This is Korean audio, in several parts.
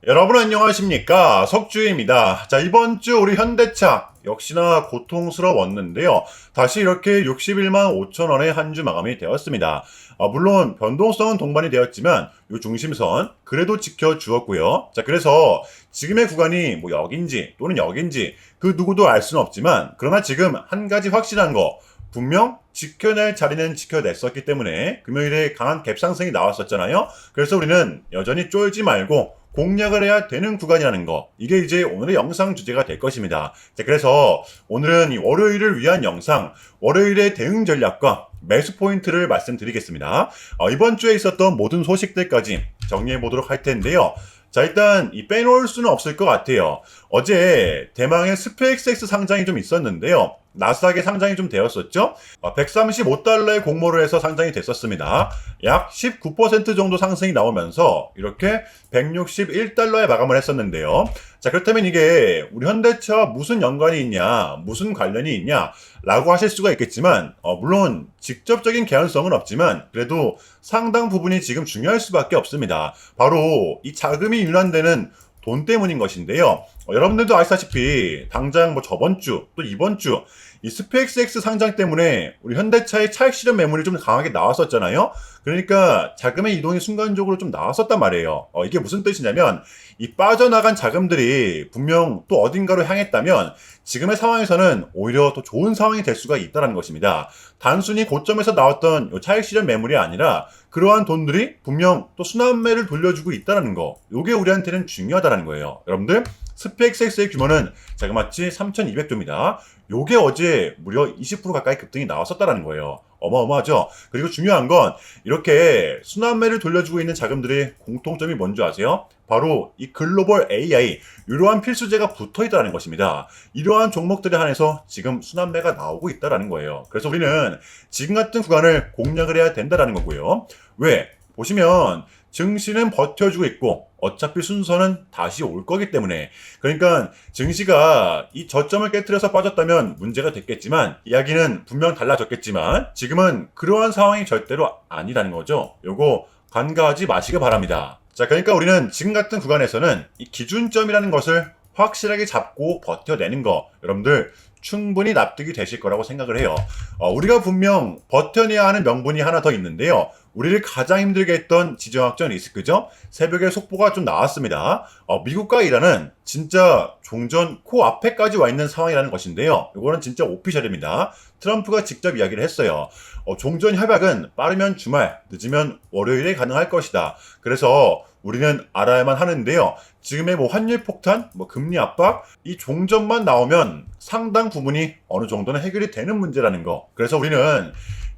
여러분 안녕하십니까, 석주입니다. 자, 이번 주 우리 현대차 역시나 고통스러웠는데요. 다시 이렇게 61만 5천 원의 한 주 마감이 되었습니다. 물론 변동성은 동반이 되었지만 이 중심선 그래도 지켜주었고요. 자, 그래서 지금의 구간이 뭐 여긴지 또는 여긴지 그 누구도 알 수는 없지만, 그러나 지금 한 가지 확실한 거, 분명 지켜낼 자리는 지켜냈었기 때문에 금요일에 강한 갭상승이 나왔었잖아요. 그래서 우리는 여전히 쫄지 말고 공략을 해야 되는 구간이라는 거, 이게 이제 오늘의 영상 주제가 될 것입니다. 자, 그래서 오늘은 이 월요일을 위한 영상, 월요일의 대응 전략과 매수 포인트를 말씀드리겠습니다. 이번 주에 있었던 모든 소식들까지 정리해 보도록 할 텐데요. 자, 일단 이 빼놓을 수는 없을 것 같아요. 어제 대망의 스페이스X 상장이 좀 있었는데요. 나스닥의 상장이 좀 되었었죠. 135달러의 공모를 해서 상장이 됐었습니다. 약 19% 정도 상승이 나오면서 이렇게 161달러에 마감을 했었는데요. 자, 그렇다면 이게 우리 현대차와 무슨 연관이 있냐, 무슨 관련이 있냐 라고 하실 수가 있겠지만, 물론 직접적인 개연성은 없지만 그래도 상당 부분이 지금 중요할 수밖에 없습니다. 바로 이 자금이 윤환되는 돈 때문인 것인데요. 여러분들도 아시다시피 당장 뭐 저번 주 또 이번 주 이 스페이스X 상장 때문에 우리 현대차의 차익 실현 매물이 좀 강하게 나왔었잖아요. 그러니까 자금의 이동이 순간적으로 좀 나왔었단 말이에요. 이게 무슨 뜻이냐면, 이 빠져나간 자금들이 분명 또 어딘가로 향했다면 지금의 상황에서는 오히려 더 좋은 상황이 될 수가 있다는 것입니다. 단순히 고점에서 나왔던 차익 실현 매물이 아니라 그러한 돈들이 분명 또 순환매를 돌려주고 있다는 거, 이게 우리한테는 중요하다는 거예요. 여러분들, 스페이스X의 규모는 자그마치 3,200조입니다. 요게 어제 무려 20% 가까이 급등이 나왔었다는 거예요. 어마어마하죠? 그리고 중요한 건 이렇게 순환매를 돌려주고 있는 자금들의 공통점이 뭔지 아세요? 바로 이 글로벌 AI, 이러한 필수제가 붙어 있다는 것입니다. 이러한 종목들에 한해서 지금 순환매가 나오고 있다는 거예요. 그래서 우리는 지금 같은 구간을 공략을 해야 된다는 거고요. 왜? 보시면 증시는 버텨주고 있고 어차피 순서는 다시 올 거기 때문에, 그러니까 증시가 이 저점을 깨트려서 빠졌다면 문제가 됐겠지만, 이야기는 분명 달라졌겠지만 지금은 그러한 상황이 절대로 아니라는 거죠. 요거 간과하지 마시기 바랍니다. 자, 그러니까 우리는 지금 같은 구간에서는 이 기준점이라는 것을 확실하게 잡고 버텨내는 거, 여러분들 충분히 납득이 되실 거라고 생각을 해요. 우리가 분명 버텨내야 하는 명분이 하나 더 있는데요. 우리를 가장 힘들게 했던 지정학적 리스크죠. 새벽에 속보가 좀 나왔습니다. 미국과 이란은 진짜 종전 코앞에까지 와 있는 상황이라는 것인데요. 이거는 진짜 오피셜입니다. 트럼프가 직접 이야기를 했어요. 종전 협약은 빠르면 주말, 늦으면 월요일에 가능할 것이다. 그래서 우리는 알아야만 하는데요. 지금의 뭐 환율 폭탄, 뭐 금리 압박, 이 종전만 나오면 상당 부분이 어느 정도는 해결이 되는 문제라는 거. 그래서 우리는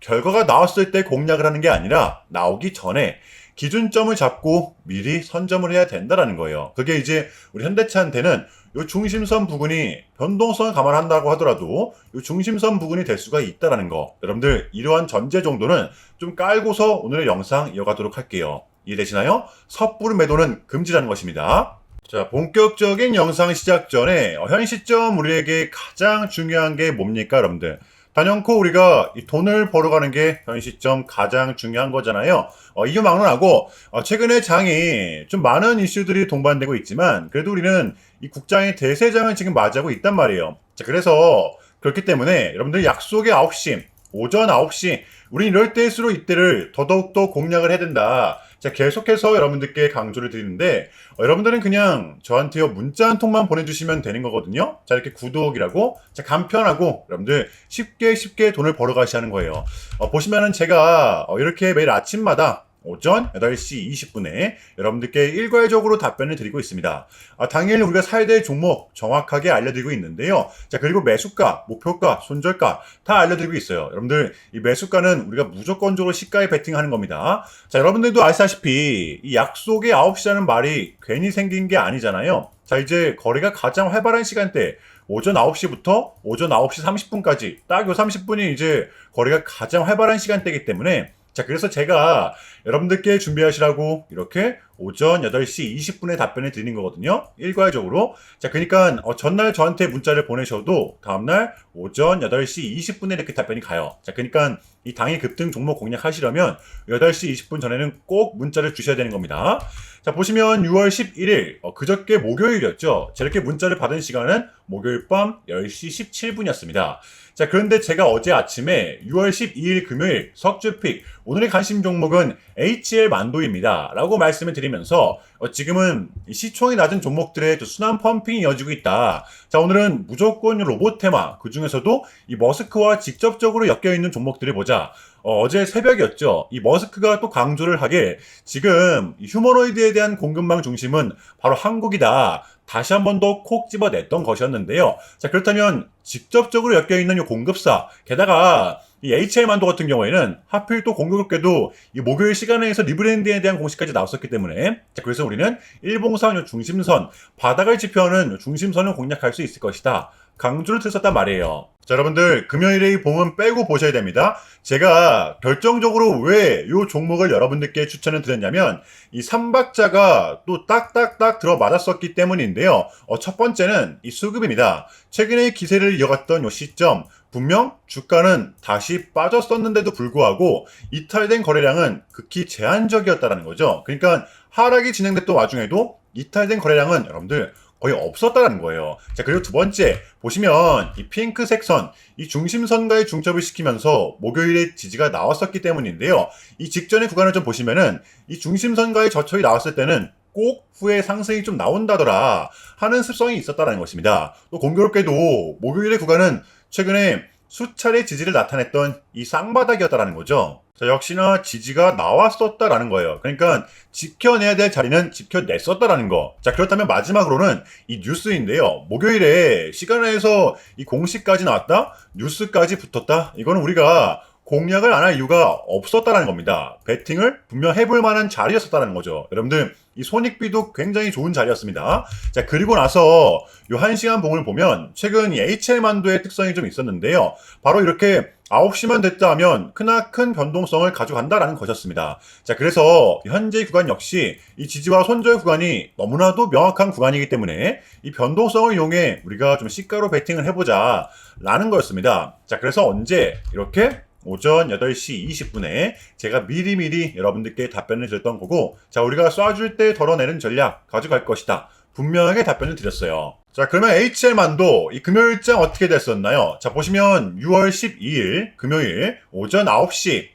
결과가 나왔을 때 공략을 하는 게 아니라 나오기 전에 기준점을 잡고 미리 선점을 해야 된다는 거예요. 그게 이제 우리 현대차한테는 이 중심선 부분이 변동성을 감안한다고 하더라도 이 중심선 부분이 될 수가 있다는 거. 여러분들 이러한 전제 정도는 좀 깔고서 오늘의 영상 이어가도록 할게요. 이해되시나요? 섣부른 매도는 금지라는 것입니다. 자, 본격적인 영상 시작 전에 현 시점 우리에게 가장 중요한 게 뭡니까, 여러분들? 단연코 우리가 이 돈을 벌어가는 게 현 시점 가장 중요한 거잖아요. 이유 막론하고 최근에 장이 좀 많은 이슈들이 동반되고 있지만 그래도 우리는 이 국장의 대세장을 지금 맞이하고 있단 말이에요. 자, 그래서 그렇기 때문에 여러분들 약속의 9시, 오전 9시, 우리 이럴 때일수록 이때를 더더욱더 공략을 해야 된다. 자, 계속해서 여러분들께 강조를 드리는데, 여러분들은 그냥 저한테요 문자 한 통만 보내주시면 되는 거거든요. 자, 이렇게 구독이라고, 자, 간편하고 여러분들 쉽게 돈을 벌어 가시는 거예요. 보시면은 제가 이렇게 매일 아침마다 오전 8시 20분에 여러분들께 일괄적으로 답변을 드리고 있습니다. 당일 우리가 사야 될 종목 정확하게 알려드리고 있는데요. 자, 그리고 매수가, 목표가, 손절가 다 알려드리고 있어요. 여러분들 이 매수가는 우리가 무조건적으로 시가에 베팅하는 겁니다. 자, 여러분들도 아시다시피 이 약속의 9시라는 말이 괜히 생긴 게 아니잖아요. 자, 이제 거래가 가장 활발한 시간대, 오전 9시부터 오전 9시 30분까지 딱 요 30분이 이제 거래가 가장 활발한 시간대이기 때문에, 자, 그래서 제가 여러분들께 준비하시라고 이렇게 오전 8시 20분에 답변을 드리는 거거든요. 일괄적으로. 자, 그러니까 전날 저한테 문자를 보내셔도 다음날 오전 8시 20분에 이렇게 답변이 가요. 자, 그러니까 이 당일 급등 종목 공략하시려면 8시 20분 전에는 꼭 문자를 주셔야 되는 겁니다. 자, 보시면 6월 11일 그저께 목요일이었죠. 저렇게 문자를 받은 시간은 목요일 밤 10시 17분이었습니다. 자, 그런데 제가 어제 아침에 6월 12일 금요일 석주픽 오늘의 관심 종목은 HL 만도입니다 라고 말씀을 드리면서 지금은 시총이 낮은 종목들의 순환 펌핑이 이어지고 있다. 자, 오늘은 무조건 로봇 테마, 그 중에서도 이 머스크와 직접적으로 엮여있는 종목들을 보자. 어제 새벽이었죠. 이 머스크가 또 강조를 하길 지금 이 휴머노이드에 대한 공급망 중심은 바로 한국이다. 다시 한 번 더 콕 집어냈던 것이었는데요. 자, 그렇다면 직접적으로 엮여있는 이 공급사, 게다가 이 HL만도 같은 경우에는 하필 또 공교롭게도 이 목요일 시간에서 리브랜딩에 대한 공시까지 나왔었기 때문에 자, 그래서 우리는 일봉상 중심선, 바닥을 지표하는 중심선을 공략할 수 있을 것이다. 강조를 드렸단 말이에요. 자, 여러분들 금요일에 이 봉은 빼고 보셔야 됩니다. 제가 결정적으로 왜 이 종목을 여러분들께 추천을 드렸냐면 이 3박자가 또 딱딱딱 들어맞았었기 때문인데요. 첫 번째는 이 수급입니다. 최근에 기세를 이어갔던 이 시점, 분명 주가는 다시 빠졌었는데도 불구하고 이탈된 거래량은 극히 제한적이었다는 거죠. 그러니까 하락이 진행됐던 와중에도 이탈된 거래량은 여러분들 거의 없었다는 거예요. 자, 그리고 두 번째 보시면 이 핑크색 선, 이 중심선과의 중첩을 시키면서 목요일에 지지가 나왔었기 때문인데요. 이 직전의 구간을 좀 보시면은 이 중심선과의 저촉이 나왔을 때는 꼭 후에 상승이 좀 나온다더라 하는 습성이 있었다는 것입니다. 또 공교롭게도 목요일의 구간은 최근에 수차례 지지를 나타냈던 이 쌍바닥이었다는 거죠. 자, 역시나 지지가 나왔었다라는 거예요. 그러니까 지켜내야 될 자리는 지켜냈었다라는 거. 자, 그렇다면 마지막으로는 이 뉴스인데요. 목요일에 시간에서 이 공시까지 나왔다? 뉴스까지 붙었다? 이거는 우리가 공략을 안 할 이유가 없었다는 겁니다. 배팅을 분명 해볼 만한 자리였었다는 거죠. 여러분들 이 손익비도 굉장히 좋은 자리였습니다. 자, 그리고 나서 요 1시간 봉을 보면 최근 이 HL만도의 특성이 좀 있었는데요. 바로 이렇게 9시만 됐다 하면 크나큰 변동성을 가져간다라는 것이었습니다. 자, 그래서 현재 구간 역시 이 지지와 손절 구간이 너무나도 명확한 구간이기 때문에 이 변동성을 이용해 우리가 좀 시가로 베팅을 해보자 라는 거였습니다. 자, 그래서 언제 이렇게 오전 8시 20분에 제가 미리미리 여러분들께 답변을 드렸던 거고, 자, 우리가 쏴줄 때 덜어내는 전략 가져갈 것이다. 분명하게 답변을 드렸어요. 자, 그러면 HL만도 이 금요일장 어떻게 됐었나요? 자, 보시면 6월 12일 금요일 오전 9시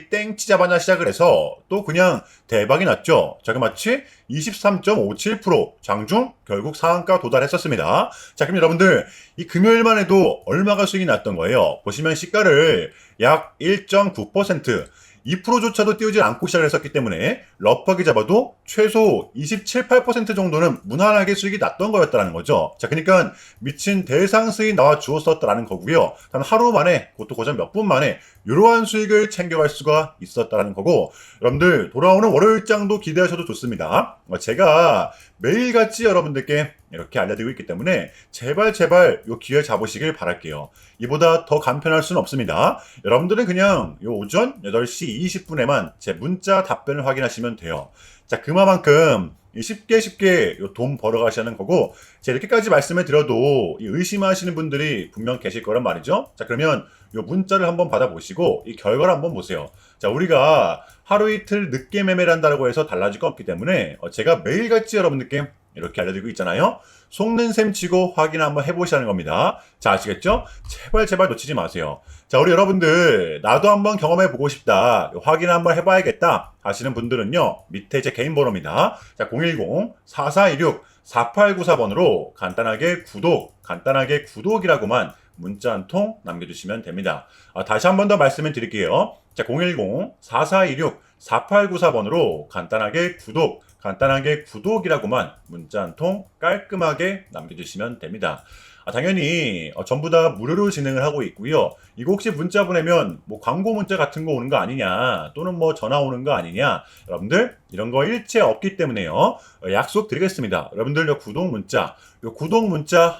땡치 잡아나 시작을 해서 또 그냥 대박이 났죠. 자, 그 마치 23.57% 장중 결국 상한가 도달했었습니다. 자, 그럼 여러분들 이 금요일만 해도 얼마가 수익이 났던 거예요? 보시면 시가를 약 1.9% 2%조차도 띄우지 않고 시작을 했었기 때문에 러프하게 잡아도 최소 27, 8% 정도는 무난하게 수익이 났던 거였다는 거죠. 자, 그러니까 미친 대상수익이 나와 주었었다는 거고요. 단 하루 만에, 그것도 고작 몇 분 만에 이러한 수익을 챙겨갈 수가 있었다는 거고, 여러분들 돌아오는 월요일장도 기대하셔도 좋습니다. 제가 매일같이 여러분들께 이렇게 알려드리고 있기 때문에 제발 요 기회 잡으시길 바랄게요. 이보다 더 간편할 수는 없습니다. 여러분들은 그냥 요 오전 8시 20분에만 제 문자 답변을 확인하시면 돼요. 자, 그만큼 쉽게 돈 벌어 가시는 거고, 제가 이렇게까지 말씀을 드려도 의심하시는 분들이 분명 계실 거란 말이죠. 자, 그러면 요 문자를 한번 받아보시고 이 결과를 한번 보세요. 자, 우리가 하루 이틀 늦게 매매를 한다고 해서 달라질 거 없기 때문에 제가 매일같이 여러분들께 이렇게 알려드리고 있잖아요. 속는 셈 치고 확인 한번 해보시라는 겁니다. 자, 아시겠죠? 제발 놓치지 마세요. 자, 우리 여러분들 나도 한번 경험해보고 싶다, 확인 한번 해봐야겠다 하시는 분들은요, 밑에 제 개인 번호입니다. 자, 010-4416-4894번으로 간단하게 구독이라고만 문자 한 통 남겨주시면 됩니다. 다시 한 번 더 말씀을 드릴게요. 자, 010-4416-4894번으로 간단하게 구독이라고만 문자 한 통 깔끔하게 남겨주시면 됩니다. 당연히 전부 다 무료로 진행을 하고 있고요. 이거 혹시 문자 보내면 뭐 광고 문자 같은 거 오는 거 아니냐, 또는 뭐 전화 오는 거 아니냐, 여러분들 이런 거 일체 없기 때문에요. 약속 드리겠습니다. 여러분들 요 구독 문자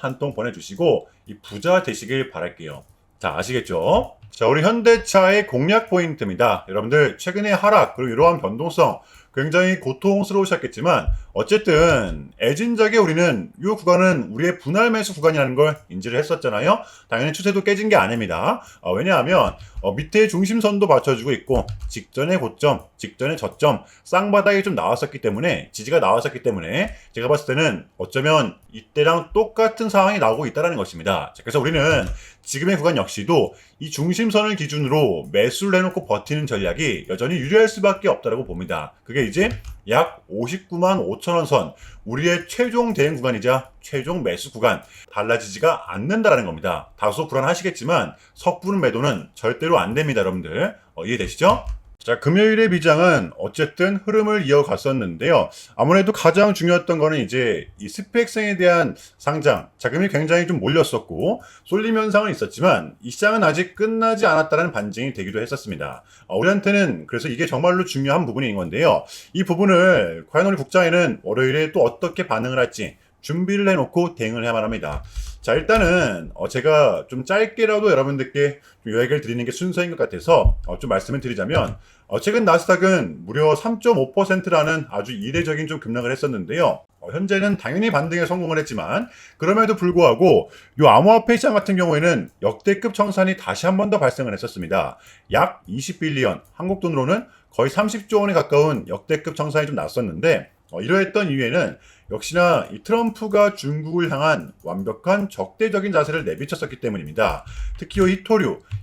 한 통 보내주시고 이 부자 되시길 바랄게요. 자, 아시겠죠? 자, 우리 현대차의 공략 포인트입니다. 여러분들 최근의 하락, 그리고 이러한 변동성, 굉장히 고통스러우셨겠지만 어쨌든 애진작에 우리는 이 구간은 우리의 분할 매수 구간이라는 걸 인지를 했었잖아요. 당연히 추세도 깨진 게 아닙니다. 왜냐하면 밑에 중심선도 받쳐주고 있고 직전의 고점, 직전의 저점, 쌍바닥이 좀 나왔었기 때문에 지지가 나왔었기 때문에 제가 봤을 때는 어쩌면 이때랑 똑같은 상황이 나오고 있다는 것입니다. 자, 그래서 우리는 지금의 구간 역시도 이 중심선을 기준으로 매수를 해놓고 버티는 전략이 여전히 유리할 수밖에 없다고 봅니다. 그게 이제 약 59만 5천 원 선, 우리의 최종 대응 구간이자 최종 매수 구간, 달라지지가 않는다라는 겁니다. 다소 불안하시겠지만 섣부른 매도는 절대로 안 됩니다, 여러분들. 이해되시죠? 자, 금요일의 미장은 어쨌든 흐름을 이어갔었는데요. 아무래도 가장 중요했던 거는 이제 이 스펙성에 대한 상장, 자금이 굉장히 좀 몰렸었고 쏠림 현상은 있었지만 이 시장은 아직 끝나지 않았다는 반증이 되기도 했었습니다. 우리한테는 그래서 이게 정말로 중요한 부분인 건데요. 이 부분을 과연 우리 국장에는 월요일에 또 어떻게 반응을 할지 준비를 해놓고 대응을 해야만 합니다. 자, 일단은 제가 좀 짧게라도 여러분들께 좀 이야기를 드리는 게 순서인 것 같아서 좀 말씀을 드리자면 최근 나스닥은 무려 3.5%라는 아주 이례적인 좀 급락을 했었는데요. 현재는 당연히 반등에 성공을 했지만 그럼에도 불구하고 이 암호화폐 시장 같은 경우에는 역대급 청산이 다시 한 번 더 발생을 했었습니다. 약 20빌리언, 한국 돈으로는 거의 30조 원에 가까운 역대급 청산이 좀 났었는데 이러했던 이유에는 역시나 이 트럼프가 중국을 향한 완벽한 적대적인 자세를 내비쳤었기 때문입니다. 특히 이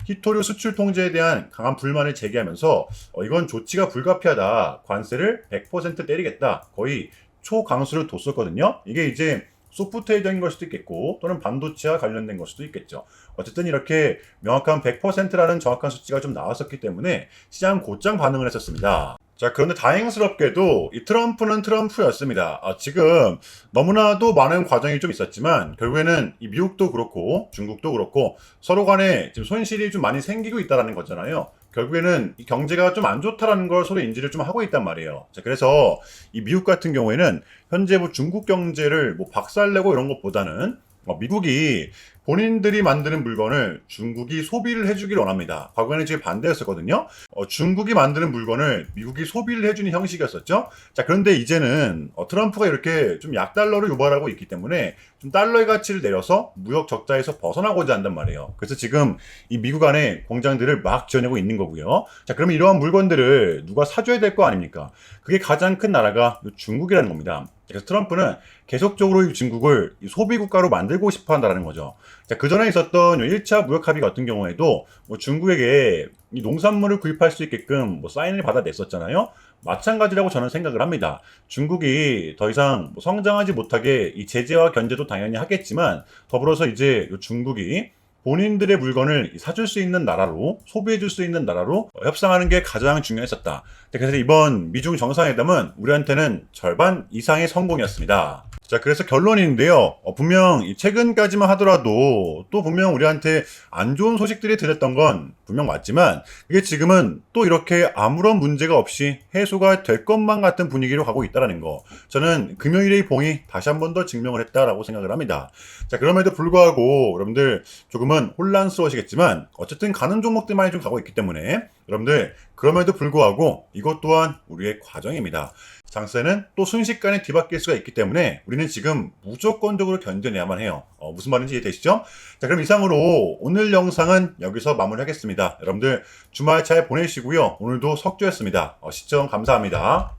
히토류 수출 통제에 대한 강한 불만을 제기하면서 이건 조치가 불가피하다. 관세를 100% 때리겠다. 거의 초강수를 뒀었거든요. 이게 이제 소프트웨어적인 걸 수도 있겠고 또는 반도체와 관련된 걸 수도 있겠죠. 어쨌든 이렇게 명확한 100%라는 정확한 수치가 좀 나왔었기 때문에 시장 곧장 반응을 했었습니다. 자, 그런데 다행스럽게도 이 트럼프는 트럼프였습니다. 지금 너무나도 많은 과정이 좀 있었지만 결국에는 이 미국도 그렇고 중국도 그렇고 서로 간에 지금 손실이 좀 많이 생기고 있다는 거잖아요. 결국에는 이 경제가 좀 안 좋다라는 걸 서로 인지를 좀 하고 있단 말이에요. 자, 그래서 이 미국 같은 경우에는 현재 뭐 중국 경제를 뭐 박살내고 이런 것보다는 미국이 본인들이 만드는 물건을 중국이 소비를 해주길 원합니다. 과거에는 지금 반대였었거든요. 중국이 만드는 물건을 미국이 소비를 해주는 형식이었었죠. 자, 그런데 이제는 트럼프가 이렇게 좀 약달러를 유발하고 있기 때문에 좀 달러의 가치를 내려서 무역 적자에서 벗어나고자 한단 말이에요. 그래서 지금 이 미국 안에 공장들을 막 지어내고 있는 거고요. 자, 그러면 이러한 물건들을 누가 사줘야 될 거 아닙니까? 그게 가장 큰 나라가 중국이라는 겁니다. 그래서 트럼프는 계속적으로 이 중국을 소비 국가로 만들고 싶어 한다는 거죠. 자, 그 전에 있었던 1차 무역 합의 같은 경우에도 뭐 중국에게 이 농산물을 구입할 수 있게끔 뭐 사인을 받아냈었잖아요. 마찬가지라고 저는 생각을 합니다. 중국이 더 이상 뭐 성장하지 못하게 이 제재와 견제도 당연히 하겠지만 더불어서 이제 중국이 본인들의 물건을 사줄 수 있는 나라로, 소비해줄 수 있는 나라로 협상하는 게 가장 중요했었다. 그래서 이번 미중 정상회담은 우리한테는 절반 이상의 성공이었습니다. 자, 그래서 결론인데요. 분명 최근까지만 하더라도 또 분명 우리한테 안 좋은 소식들이 들렸던 건 분명 맞지만 이게 지금은 또 이렇게 아무런 문제가 없이 해소가 될 것만 같은 분위기로 가고 있다는 거. 저는 금요일의 봉이 다시 한 번 더 증명을 했다라고 생각을 합니다. 자, 그럼에도 불구하고 여러분들 조금은 혼란스러우시겠지만 어쨌든 가는 종목들만이 좀 가고 있기 때문에 여러분들 그럼에도 불구하고 이것 또한 우리의 과정입니다. 장세는 또 순식간에 뒤바뀔 수가 있기 때문에 우리는 지금 무조건적으로 견뎌내야만 해요. 무슨 말인지 이해되시죠? 자, 그럼 이상으로 오늘 영상은 여기서 마무리하겠습니다. 여러분들 주말 잘 보내시고요. 오늘도 석주였습니다. 시청 감사합니다.